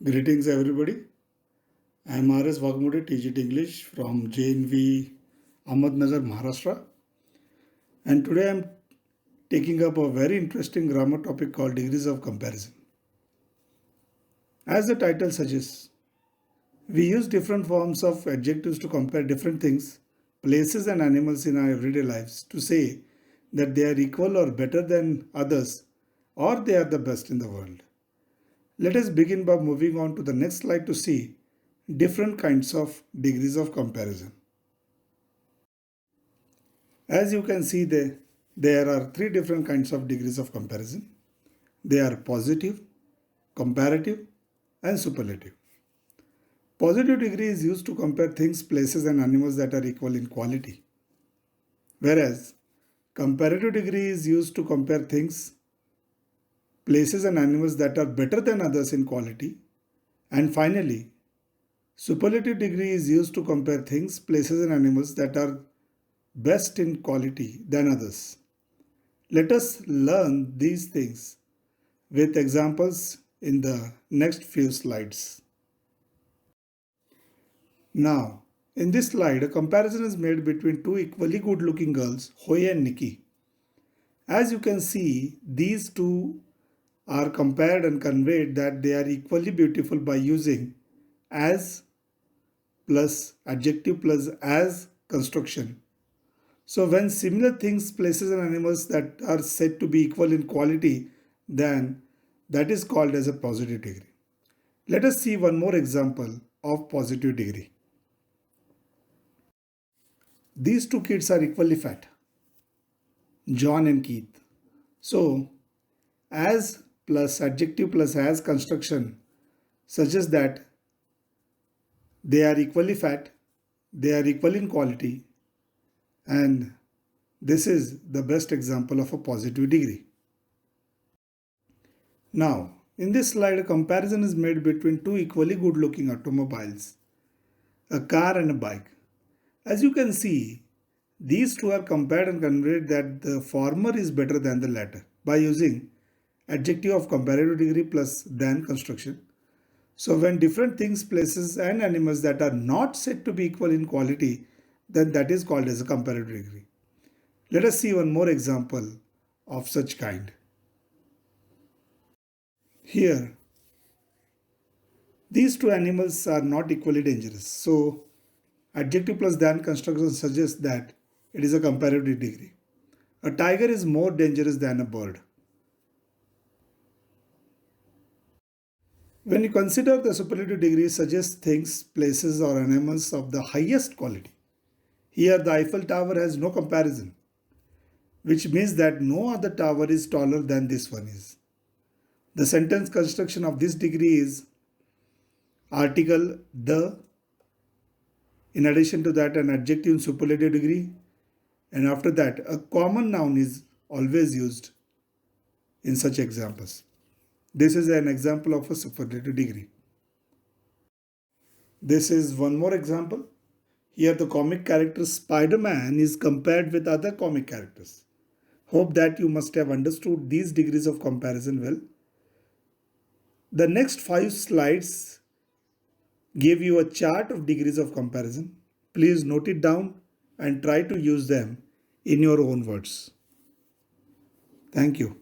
Greetings everybody. I am R.S.WAGHMODE, teaching English from JNV Ahmednagar, Maharashtra. And today I am taking up a very interesting grammar topic called degrees of comparison. As the title suggests, we use different forms of adjectives to compare different things, places and animals in our everyday lives to say that they are equal or better than others or they are the best in the world. Let us begin by moving on to the next slide to see different kinds of degrees of comparison. As you can see there are three different kinds of degrees of comparison. They are positive, comparative and superlative. Positive degree is used to compare things, places and animals that are equal in quality. Whereas comparative degree is used to compare things, places and animals that are better than others in quality. And finally, superlative degree is used to compare things, places and animals that are best in quality than others. Let us learn these things with examples in the next few slides. Now, in this slide, a comparison is made between two equally good looking girls, Hoy and Nikki. As you can see, these two are compared and conveyed that they are equally beautiful by using as plus adjective plus as construction. So when similar things, places and animals that are said to be equal in quality, then that is called as a positive degree. Let us see one more example of positive degree. These two kids are equally fat, John and Keith. So as plus adjective plus as construction suggests that they are equally fat, they are equal in quality, and this is the best example of a positive degree. Now, in this slide, a comparison is made between two equally good looking automobiles, a car and a bike. As you can see, these two are compared and conveyed that the former is better than the latter by using adjective of comparative degree plus than construction. So when different things, places and animals that are not said to be equal in quality, then that is called as a comparative degree. Let us see one more example of such kind. Here, these two animals are not equally dangerous. So adjective plus than construction suggests that it is a comparative degree. A tiger is more dangerous than a bird. When you consider the superlative degree suggests things, places or animals of the highest quality. Here the Eiffel Tower has no comparison, which means that no other tower is taller than this one is. The sentence construction of this degree is article the, in addition to that an adjective in superlative degree, and after that a common noun is always used in such examples. This is an example of a superlative degree. This is one more example. Here the comic character Spider-Man is compared with other comic characters. Hope that you must have understood these degrees of comparison well. The next 5 slides give you a chart of degrees of comparison. Please note it down and try to use them in your own words. Thank you.